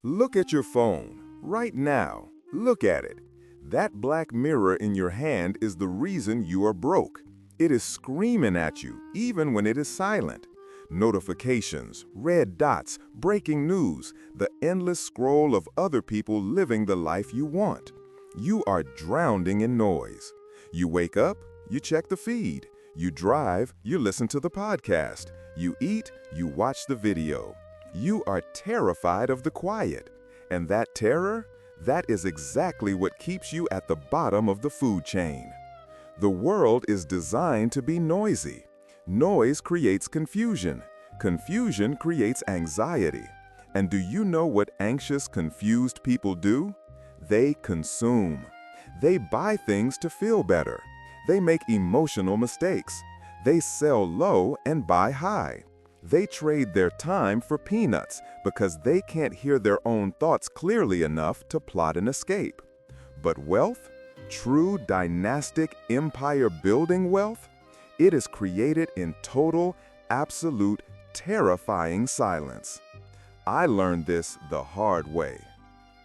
Look at your phone, right now. Look at it. That black mirror in your hand is the reason you are broke. It is screaming at you, even when it is silent. Notifications, red dots, breaking news, the endless scroll of other people living the life you want. You are drowning in noise. You wake up, you check the feed. You drive, you listen to the podcast. You eat, you watch the video. You are terrified of the quiet. And that terror, that is exactly what keeps you at the bottom of the food chain. The world is designed to be noisy. Noise creates confusion. Confusion creates anxiety. And do you know what anxious, confused people do? They consume. They buy things to feel better. They make emotional mistakes. They sell low and buy high. They trade their time for peanuts because they can't hear their own thoughts clearly enough to plot an escape. But wealth, true dynastic empire-building wealth, it is created in total, absolute, terrifying silence. I learned this the hard way.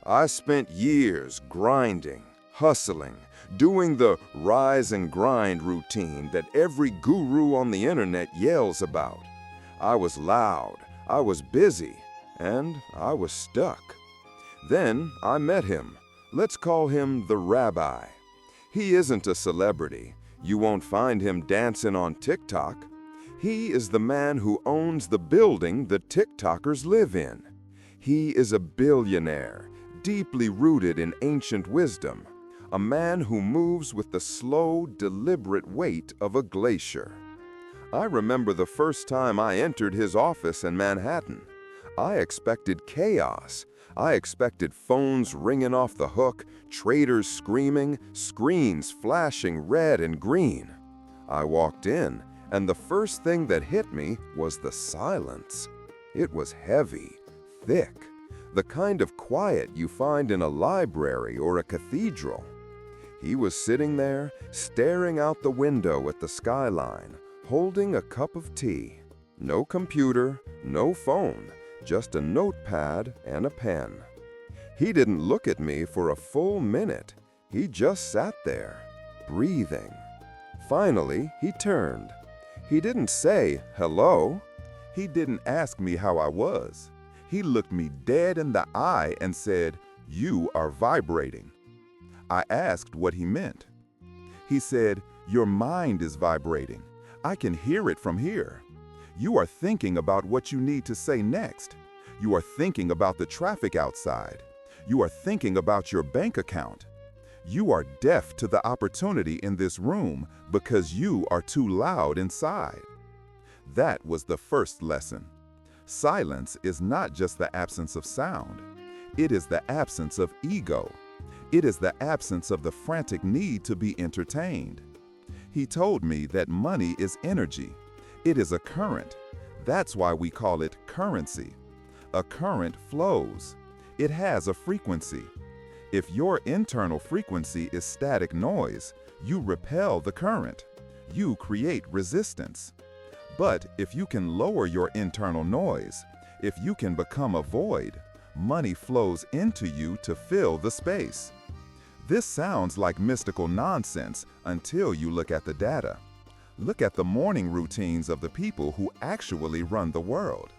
I spent years grinding, hustling, doing the rise and grind routine that every guru on the internet yells about. I was loud, I was busy, and I was stuck. Then I met him. Let's call him the Rabbi. He isn't a celebrity. You won't find him dancing on TikTok. He is the man who owns the building the TikTokers live in. He is a billionaire, deeply rooted in ancient wisdom, a man who moves with the slow, deliberate weight of a glacier. I remember the first time I entered his office in Manhattan. I expected chaos. I expected phones ringing off the hook, traders screaming, screens flashing red and green. I walked in, and the first thing that hit me was the silence. It was heavy, thick, the kind of quiet you find in a library or a cathedral. He was sitting there, staring out the window at the skyline, holding a cup of tea. No computer, no phone, just a notepad and a pen. He didn't look at me for a full minute. He just sat there, breathing. Finally, he turned. He didn't say, "Hello." He didn't ask me how I was. He looked me dead in the eye and said, "You are vibrating." I asked what he meant. He said, "Your mind is vibrating. I can hear it from here. You are thinking about what you need to say next. You are thinking about the traffic outside. You are thinking about your bank account. You are deaf to the opportunity in this room because you are too loud inside." That was the first lesson. Silence is not just the absence of sound. It is the absence of ego. It is the absence of the frantic need to be entertained. He told me that money is energy. It is a current. That's why we call it currency. A current flows. It has a frequency. If your internal frequency is static noise, you repel the current. You create resistance. But if you can lower your internal noise, if you can become a void, money flows into you to fill the space. This sounds like mystical nonsense until you look at the data. Look at the morning routines of the people who actually run the world,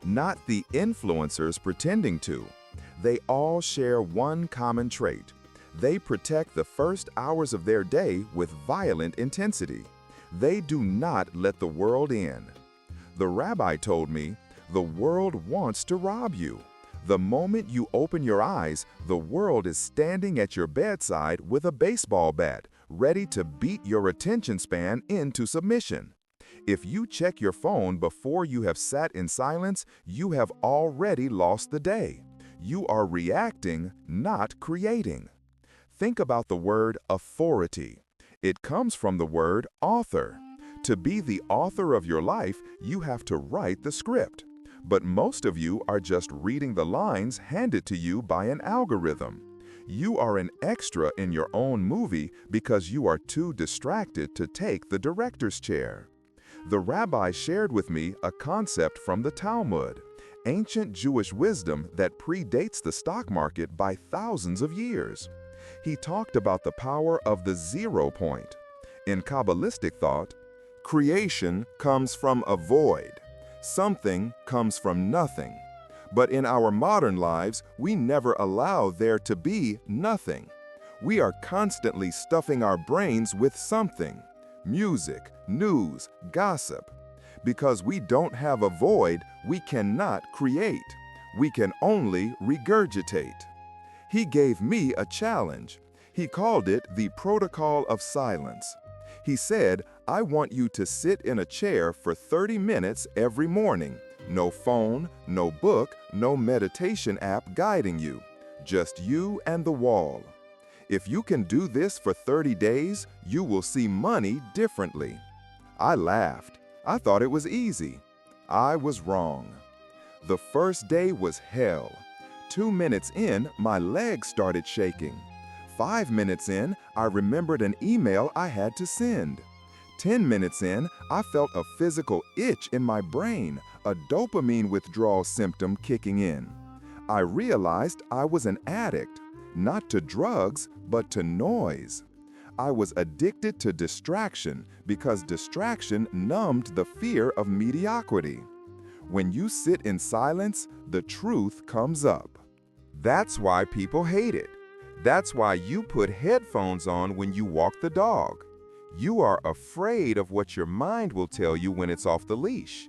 not the influencers pretending to. They all share one common trait. They protect the first hours of their day with violent intensity. They do not let the world in. The rabbi told me, the world wants to rob you. The moment you open your eyes, the world is standing at your bedside with a baseball bat, ready to beat your attention span into submission. If you check your phone before you have sat in silence, you have already lost the day. You are reacting, not creating. Think about the word authority. It comes from the word author. To be the author of your life, you have to write the script. But most of you are just reading the lines handed to you by an algorithm. You are an extra in your own movie because you are too distracted to take the director's chair. The rabbi shared with me a concept from the Talmud. ancient Jewish wisdom that predates the stock market by thousands of years. He talked about the power of the 0 point. In Kabbalistic thought, creation comes from a void. Something comes from nothing. But in our modern lives, we never allow there to be nothing. We are constantly stuffing our brains with something: music, news, gossip. Because we don't have a void, we cannot create. We can only regurgitate. He gave me a challenge. He called it the protocol of silence. He said, I want you to sit in a chair for 30 minutes every morning. No phone, no book, no meditation app guiding you. Just you and the wall. If you can do this for 30 days, you will see money differently. I laughed. I thought it was easy. I was wrong. The first day was hell. 2 minutes in, my legs started shaking. 5 minutes in, I remembered an email I had to send. 10 minutes in, I felt a physical itch in my brain, a dopamine withdrawal symptom kicking in. I realized I was an addict, not to drugs, but to noise. I was addicted to distraction because distraction numbed the fear of mediocrity. When you sit in silence, the truth comes up. That's why people hate it. That's why you put headphones on when you walk the dog. You are afraid of what your mind will tell you when it's off the leash.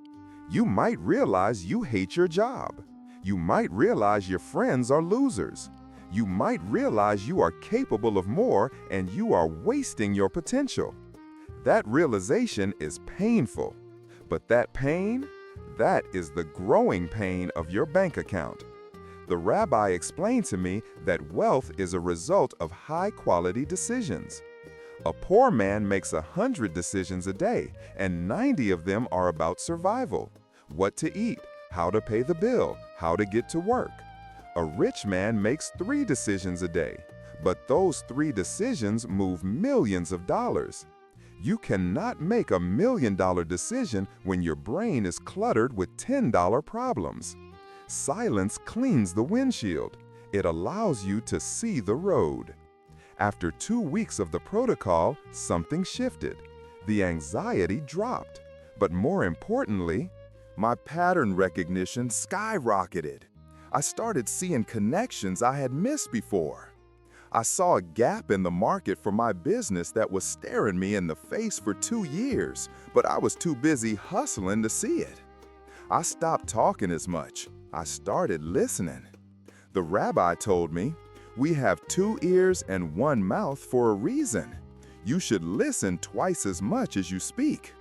You might realize you hate your job. You might realize your friends are losers. You might realize you are capable of more and you are wasting your potential. That realization is painful. But that pain, that is the growing pain of your bank account. The rabbi explained to me that wealth is a result of high-quality decisions. A poor man makes 100 decisions a day, and 90 of them are about survival. What to eat, how to pay the bill, how to get to work. A rich man makes 3 decisions a day, but those 3 decisions move millions of dollars. You cannot make $1 million decision when your brain is cluttered with $10 problems. Silence cleans the windshield. It allows you to see the road. After 2 weeks of the protocol, something shifted. The anxiety dropped. But more importantly, my pattern recognition skyrocketed. I started seeing connections I had missed before. I saw a gap in the market for my business that was staring me in the face for 2 years, but I was too busy hustling to see it. I stopped talking as much. I started listening. The rabbi told me, we have 2 ears and 1 mouth for a reason. You should listen twice as much as you speak.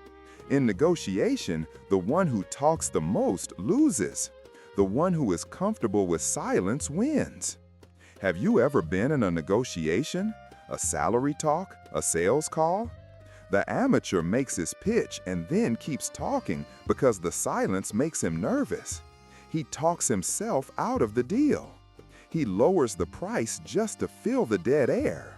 In negotiation, the one who talks the most loses. The one who is comfortable with silence wins. Have you ever been in a negotiation, a salary talk, a sales call? The amateur makes his pitch and then keeps talking because the silence makes him nervous. He talks himself out of the deal. He lowers the price just to fill the dead air.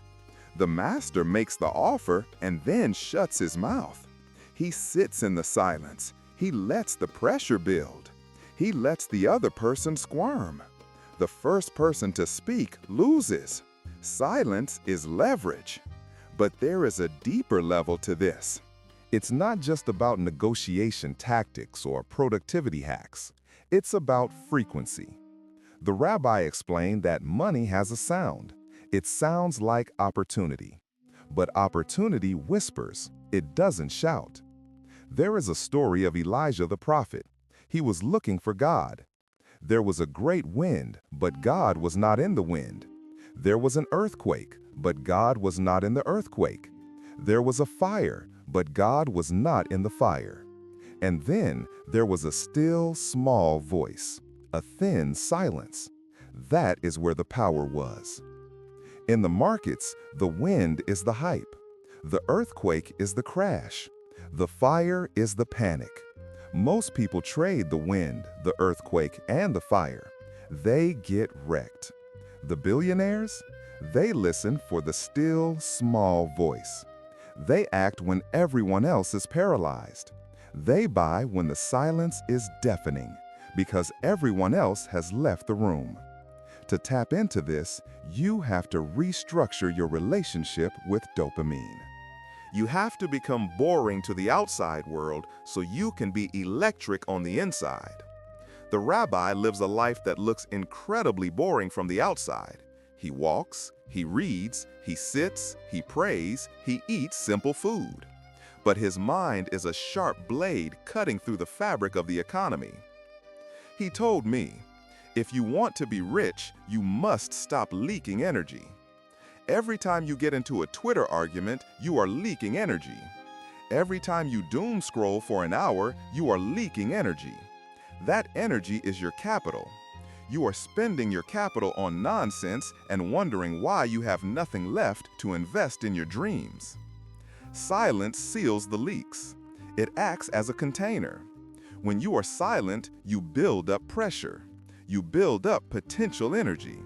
The master makes the offer and then shuts his mouth. He sits in the silence. He lets the pressure build. He lets the other person squirm. The first person to speak loses. Silence is leverage. But there is a deeper level to this. It's not just about negotiation tactics or productivity hacks. It's about frequency. The rabbi explained that money has a sound. It sounds like opportunity. But opportunity whispers. It doesn't shout. There is a story of Elijah the prophet. He was looking for God. There was a great wind, but God was not in the wind. There was an earthquake, but God was not in the earthquake. There was a fire, but God was not in the fire. And then there was a still, small voice, a thin silence. That is where the power was. In the markets, the wind is the hype. The earthquake is the crash. The fire is the panic. Most people trade the wind, the earthquake, and the fire. They get wrecked. The billionaires? They listen for the still, small voice. They act when everyone else is paralyzed. They buy when the silence is deafening, because everyone else has left the room. To tap into this, you have to restructure your relationship with dopamine. You have to become boring to the outside world so you can be electric on the inside. The rabbi lives a life that looks incredibly boring from the outside. He walks, he reads, he sits, he prays, he eats simple food. But his mind is a sharp blade cutting through the fabric of the economy. He told me, if you want to be rich, you must stop leaking energy. Every time you get into a Twitter argument, you are leaking energy. Every time you doom scroll for an hour, you are leaking energy. That energy is your capital. You are spending your capital on nonsense and wondering why you have nothing left to invest in your dreams. Silence seals the leaks. It acts as a container. When you are silent, you build up pressure. You build up potential energy.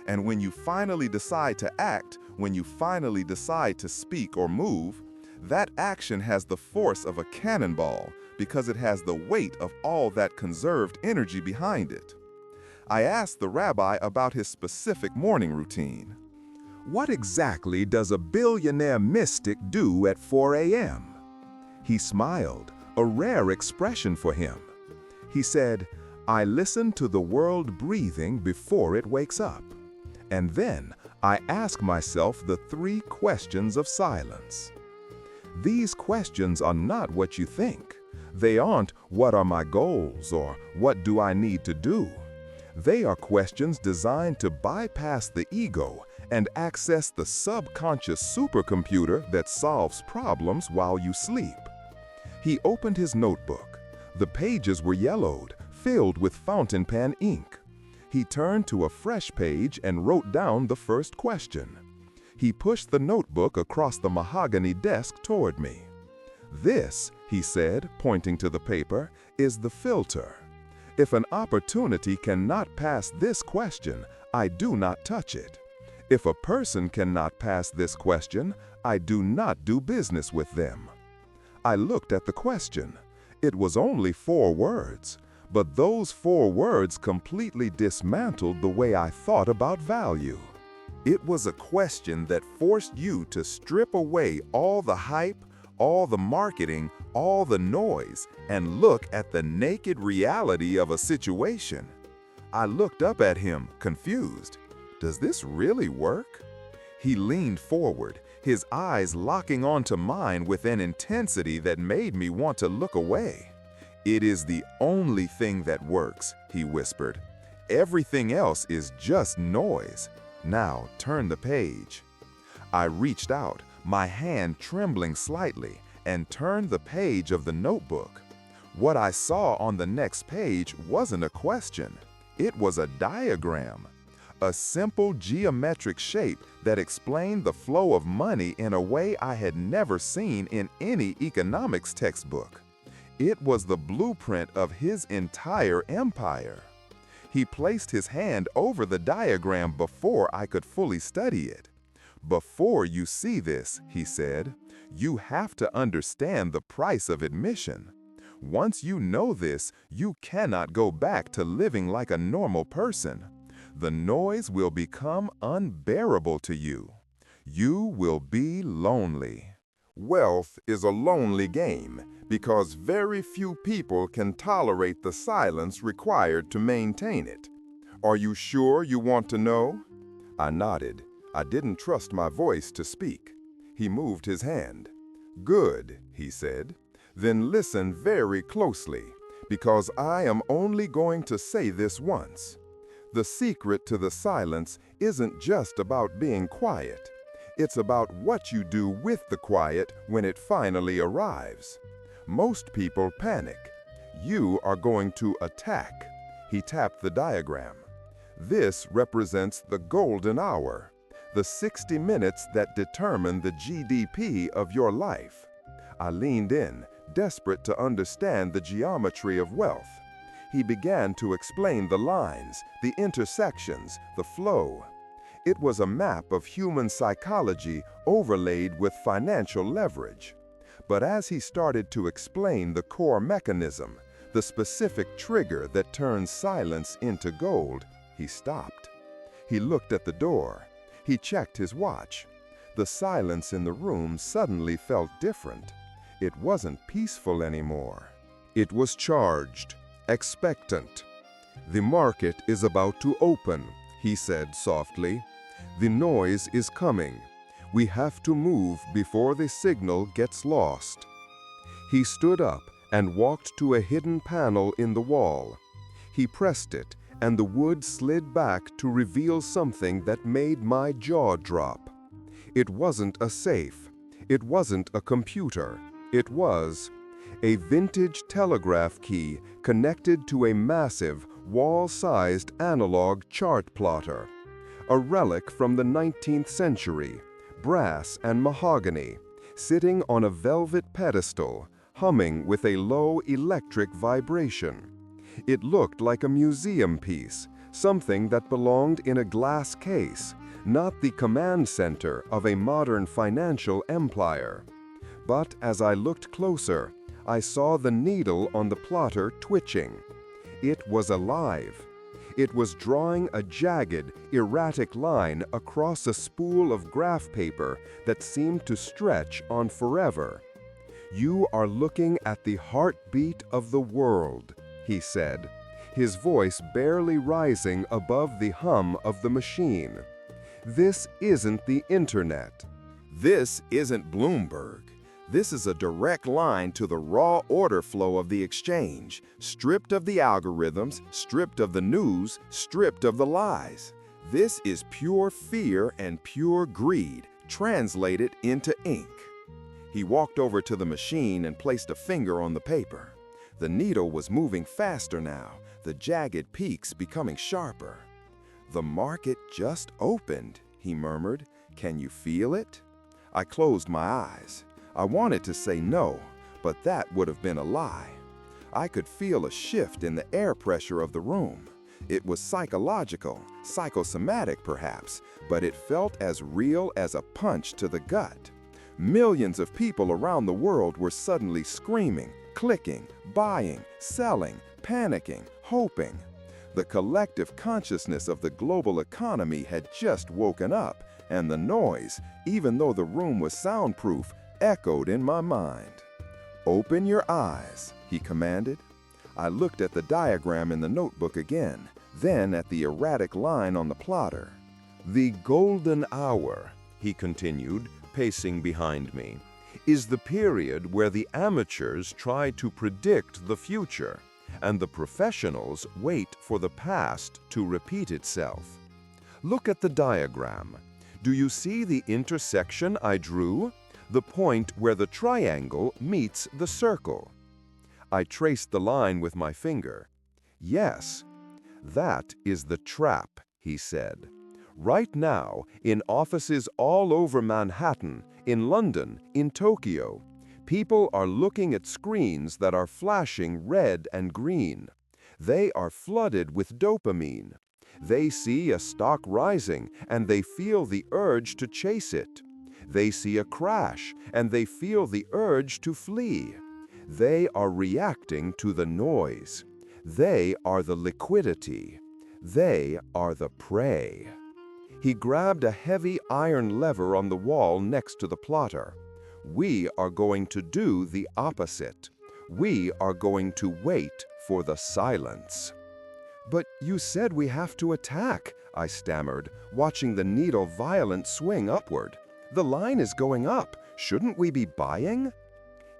And when you finally decide to act, when you finally decide to speak or move, that action has the force of a cannonball because it has the weight of all that conserved energy behind it. I asked the rabbi about his specific morning routine. What exactly does a billionaire mystic do at 4 a.m.? He smiled, a rare expression for him. He said, I listen to the world breathing before it wakes up. And then I ask myself the 3 questions of silence. These questions are not what you think. They aren't, what are my goals or what do I need to do? They are questions designed to bypass the ego and access the subconscious supercomputer that solves problems while you sleep. He opened his notebook. The pages were yellowed, filled with fountain pen ink. He turned to a fresh page and wrote down the first question. He pushed the notebook across the mahogany desk toward me. This, he said, pointing to the paper, is the filter. If an opportunity cannot pass this question, I do not touch it. If a person cannot pass this question, I do not do business with them. I looked at the question. It was only 4 words. But those 4 words completely dismantled the way I thought about value. It was a question that forced you to strip away all the hype, all the marketing, all the noise, and look at the naked reality of a situation. I looked up at him, confused. Does this really work? He leaned forward, his eyes locking onto mine with an intensity that made me want to look away. It is the only thing that works, he whispered. Everything else is just noise. Now turn the page. I reached out, my hand trembling slightly, and turned the page of the notebook. What I saw on the next page wasn't a question. It was a diagram. A simple geometric shape that explained the flow of money in a way I had never seen in any economics textbook. It was the blueprint of his entire empire. He placed his hand over the diagram before I could fully study it. Before you see this, he said, you have to understand the price of admission. Once you know this, you cannot go back to living like a normal person. The noise will become unbearable to you. You will be lonely. Wealth is a lonely game because very few people can tolerate the silence required to maintain it. Are you sure you want to know? I nodded. I didn't trust my voice to speak. He moved his hand. Good, he said. Then listen very closely, because I am only going to say this once. The secret to the silence isn't just about being quiet. It's about what you do with the quiet when it finally arrives. Most people panic. You are going to attack. He tapped the diagram. This represents the golden hour, the 60 minutes that determine the GDP of your life. I leaned in, desperate to understand the geometry of wealth. He began to explain the lines, the intersections, the flow. It was a map of human psychology overlaid with financial leverage. But as he started to explain the core mechanism, the specific trigger that turns silence into gold. He stopped. He looked at the door. He checked his watch. The silence in the room suddenly felt different. It wasn't peaceful anymore. It was charged, expectant. "The market is about to open," he said softly. "The noise is coming. We have to move before the signal gets lost." He stood up and walked to a hidden panel in the wall. He pressed it, and the wood slid back to reveal something that made my jaw drop. It wasn't a safe. It wasn't a computer. It was a vintage telegraph key connected to a massive, wall-sized analog chart plotter. A relic from the 19th century, brass and mahogany, sitting on a velvet pedestal, humming with a low electric vibration. It looked like a museum piece, something that belonged in a glass case, not the command center of a modern financial empire. But as I looked closer, I saw the needle on the plotter twitching. It was alive. It was drawing a jagged, erratic line across a spool of graph paper that seemed to stretch on forever. "You are looking at the heartbeat of the world," he said, his voice barely rising above the hum of the machine. "This isn't the internet. This isn't Bloomberg. This is a direct line to the raw order flow of the exchange, stripped of the algorithms, stripped of the news, stripped of the lies. This is pure fear and pure greed, translated into ink." He walked over to the machine and placed a finger on the paper. The needle was moving faster now, the jagged peaks becoming sharper. "The market just opened," he murmured. "Can you feel it?" I closed my eyes. I wanted to say no, but that would have been a lie. I could feel a shift in the air pressure of the room. It was psychological, psychosomatic perhaps, but it felt as real as a punch to the gut. Millions of people around the world were suddenly screaming, clicking, buying, selling, panicking, hoping. The collective consciousness of the global economy had just woken up, and the noise, even though the room was soundproof, echoed in my mind. "Open your eyes," he commanded. I looked at the diagram in the notebook again, then at the erratic line on the plotter. "The golden hour," he continued, pacing behind me, "is the period where the amateurs try to predict the future, and the professionals wait for the past to repeat itself. Look at the diagram. Do you see the intersection I drew? The point where the triangle meets the circle." I traced the line with my finger. "Yes, that is the trap," he said. "Right now, in offices all over Manhattan, in London, in Tokyo, people are looking at screens that are flashing red and green. They are flooded with dopamine. They see a stock rising and they feel the urge to chase it. They see a crash and they feel the urge to flee. They are reacting to the noise. They are the liquidity. They are the prey." He grabbed a heavy iron lever on the wall next to the plotter. "We are going to do the opposite. We are going to wait for the silence." "But you said we have to attack," I stammered, watching the needle violent swing upward. "The line is going up. Shouldn't we be buying?"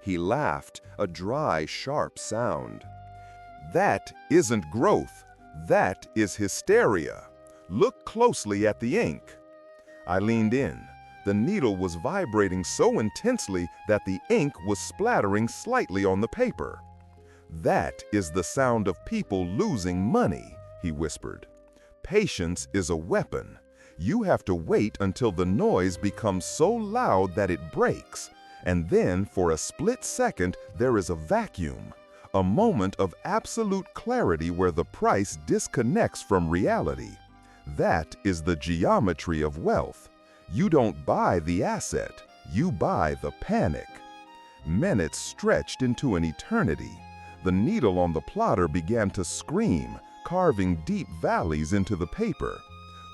He laughed, a dry, sharp sound. "That isn't growth. That is hysteria. Look closely at the ink." I leaned in. The needle was vibrating so intensely that the ink was splattering slightly on the paper. "That is the sound of people losing money," he whispered. "Patience is a weapon. You have to wait until the noise becomes so loud that it breaks, and then for a split second there is a vacuum, a moment of absolute clarity where the price disconnects from reality. That is the geometry of wealth. You don't buy the asset, you buy the panic." Minutes stretched into an eternity. The needle on the plotter began to scream, carving deep valleys into the paper.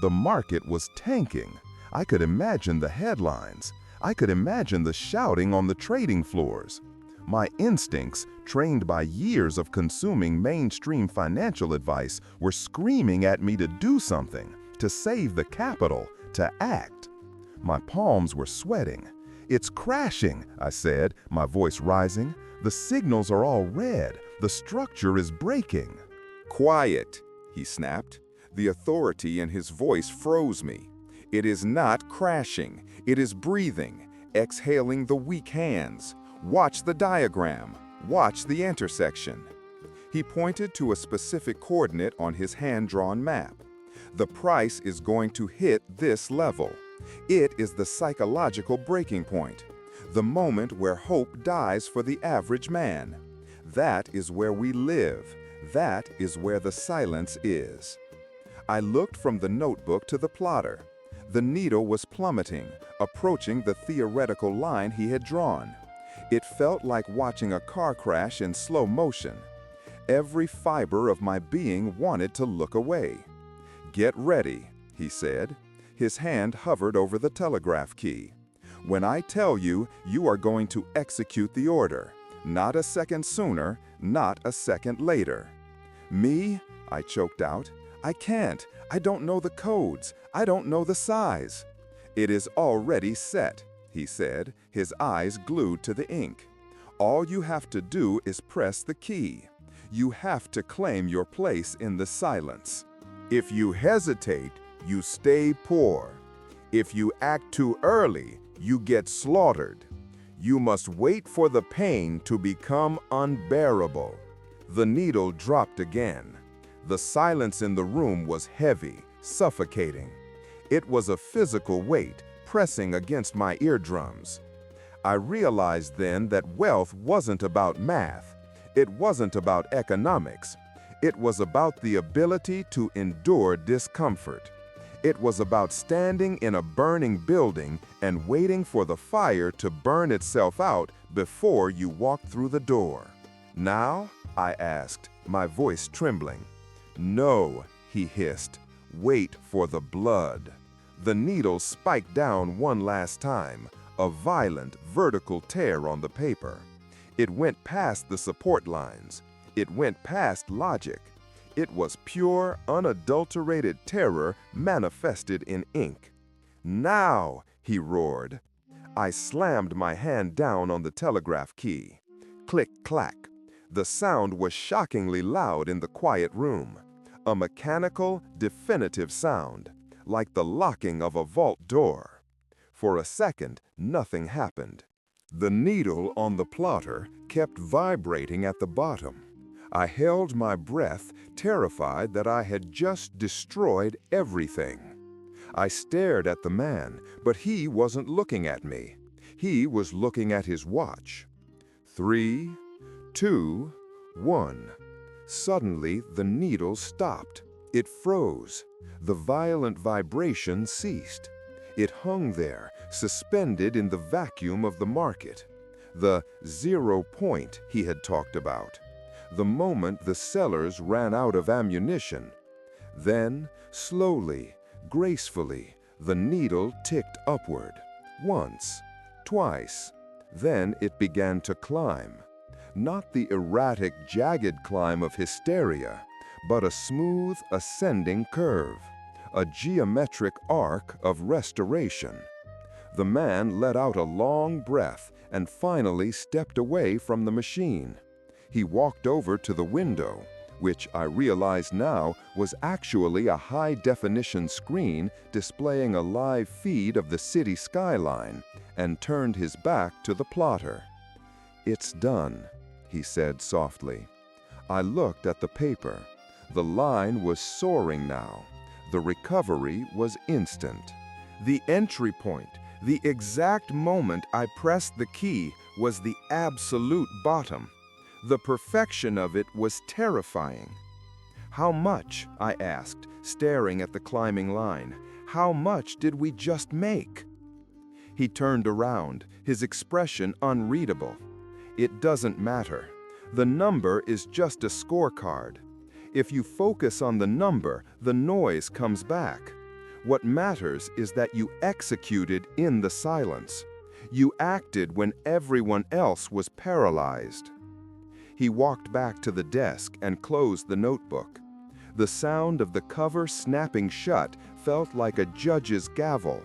The market was tanking. I could imagine the headlines. I could imagine the shouting on the trading floors. My instincts, trained by years of consuming mainstream financial advice, were screaming at me to do something, to save the capital, to act. My palms were sweating. "It's crashing," I said, my voice rising. "The signals are all red. The structure is breaking." "Quiet," he snapped. The authority in his voice froze me. "It is not crashing. It is breathing, exhaling the weak hands. Watch the diagram. Watch the intersection." He pointed to a specific coordinate on his hand-drawn map. "The price is going to hit this level. It is the psychological breaking point, the moment where hope dies for the average man. That is where we live. That is where the silence is." I looked from the notebook to the plotter. The needle was plummeting, approaching the theoretical line he had drawn. It felt like watching a car crash in slow motion. Every fiber of my being wanted to look away. "Get ready," he said. His hand hovered over the telegraph key. "When I tell you, you are going to execute the order. Not a second sooner, not a second later." "Me?" I choked out. "I can't. I don't know the codes. I don't know the size." "It is already set," he said, his eyes glued to the ink. "All you have to do is press the key. You have to claim your place in the silence. If you hesitate, you stay poor. If you act too early, you get slaughtered. You must wait for the pain to become unbearable." The needle dropped again. The silence in the room was heavy, suffocating. It was a physical weight pressing against my eardrums. I realized then that wealth wasn't about math. It wasn't about economics. It was about the ability to endure discomfort. It was about standing in a burning building and waiting for the fire to burn itself out before you walked through the door. "Now?" I asked, my voice trembling. "No," he hissed. "Wait for the blood." The needle spiked down one last time, a violent, vertical tear on the paper. It went past the support lines. It went past logic. It was pure, unadulterated terror manifested in ink. "Now!" he roared. I slammed my hand down on the telegraph key. Click-clack. The sound was shockingly loud in the quiet room. A mechanical, definitive sound, like the locking of a vault door. For a second, nothing happened. The needle on the plotter kept vibrating at the bottom. I held my breath, terrified that I had just destroyed everything. I stared at the man, but he wasn't looking at me. He was looking at his watch. 3, 2, 1. Suddenly, the needle stopped. It froze. The violent vibration ceased. It hung there, suspended in the vacuum of the market. The 0 point he had talked about. The moment the sellers ran out of ammunition. Then, slowly, gracefully, the needle ticked upward. Once, twice. Then it began to climb. Not the erratic, jagged climb of hysteria, but a smooth, ascending curve. A geometric arc of restoration. The man let out a long breath and finally stepped away from the machine. He walked over to the window, which I realize now was actually a high-definition screen displaying a live feed of the city skyline, and turned his back to the plotter. "It's done," he said softly. I looked at the paper. The line was soaring now. The recovery was instant. The entry point, the exact moment I pressed the key, was the absolute bottom. The perfection of it was terrifying. "How much?" I asked, staring at the climbing line. "How much did we just make?" He turned around, his expression unreadable. "It doesn't matter. The number is just a scorecard. If you focus on the number, the noise comes back. What matters is that you executed in the silence. You acted when everyone else was paralyzed. He walked back to the desk and closed the notebook. The sound of the cover snapping shut felt like a judge's gavel.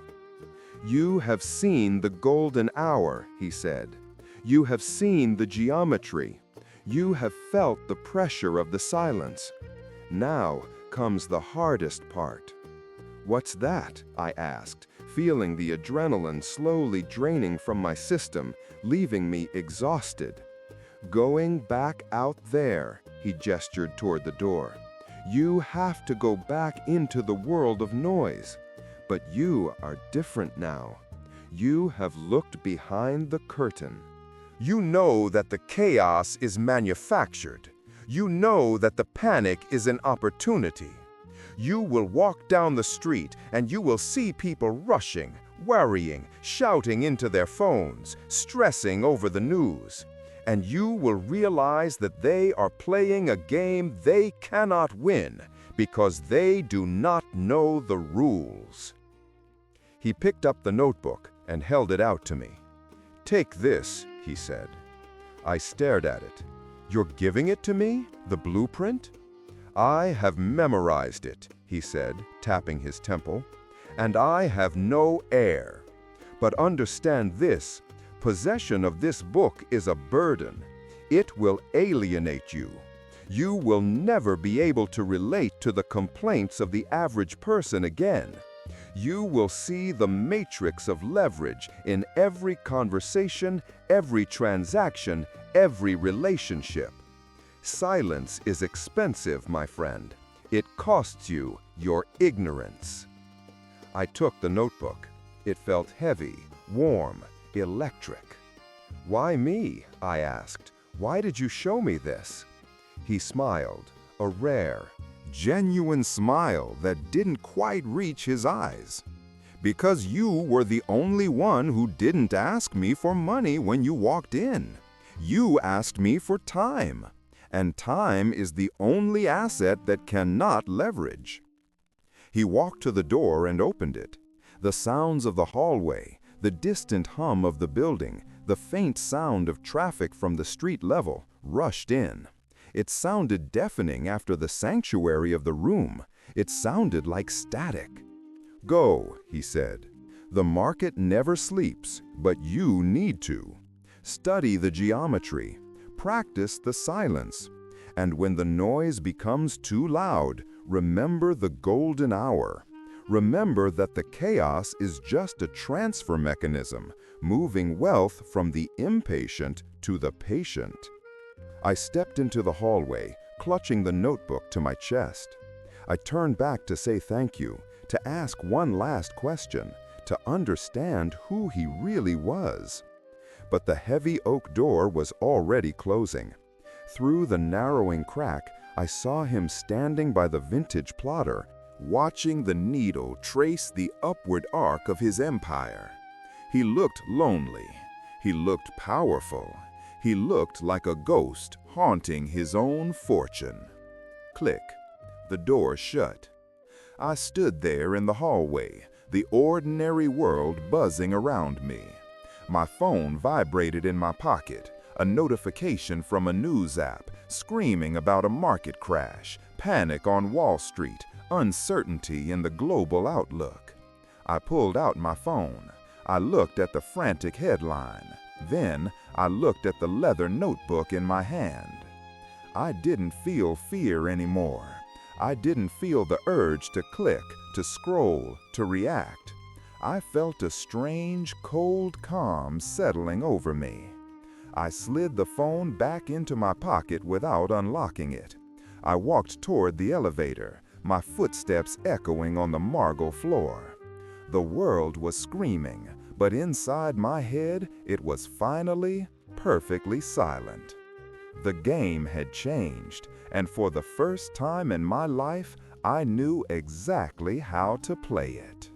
"You have seen the golden hour," he said. "You have seen the geometry. You have felt the pressure of the silence. Now comes the hardest part." "What's that?" I asked, feeling the adrenaline slowly draining from my system, leaving me exhausted. "Going back out there," he gestured toward the door. "You have to go back into the world of noise. But you are different now. You have looked behind the curtain. You know that the chaos is manufactured. You know that the panic is an opportunity. You will walk down the street and you will see people rushing, worrying, shouting into their phones, stressing over the news. And you will realize that they are playing a game they cannot win because they do not know the rules." He picked up the notebook and held it out to me. "Take this," he said. I stared at it. "You're giving it to me? The blueprint?" "I have memorized it," he said, tapping his temple. "And I have no heir. But understand this. Possession of this book is a burden. It will alienate you. You will never be able to relate to the complaints of the average person again. You will see the matrix of leverage in every conversation, every transaction, every relationship. Silence is expensive, my friend. It costs you your ignorance." I took the notebook. It felt heavy, warm, electric. "Why me?" I asked. "Why did you show me this?" He smiled, a rare, genuine smile that didn't quite reach his eyes. "Because you were the only one who didn't ask me for money when you walked in. You asked me for time, and time is the only asset that cannot leverage." He walked to the door and opened it. The sounds of the hallway, the distant hum of the building, the faint sound of traffic from the street level rushed in. It sounded deafening after the sanctuary of the room. It sounded like static. "Go," he said. "The market never sleeps, but you need to. Study the geometry. Practice the silence. And when the noise becomes too loud, remember the golden hour. Remember that the chaos is just a transfer mechanism, moving wealth from the impatient to the patient." I stepped into the hallway, clutching the notebook to my chest. I turned back to say thank you, to ask one last question, to understand who he really was. But the heavy oak door was already closing. Through the narrowing crack, I saw him standing by the vintage plotter, watching the needle trace the upward arc of his empire. He looked lonely. He looked powerful. He looked like a ghost haunting his own fortune. Click. The door shut. I stood there in the hallway, the ordinary world buzzing around me. My phone vibrated in my pocket, a notification from a news app screaming about a market crash, panic on Wall Street, uncertainty in the global outlook. I pulled out my phone. I looked at the frantic headline. Then I looked at the leather notebook in my hand. I didn't feel fear anymore. I didn't feel the urge to click, to scroll, to react. I felt a strange, cold calm settling over me. I slid the phone back into my pocket without unlocking it. I walked toward the elevator, my footsteps echoing on the marble floor. The world was screaming, but inside my head it was finally perfectly silent. The game had changed, and for the first time in my life, I knew exactly how to play it.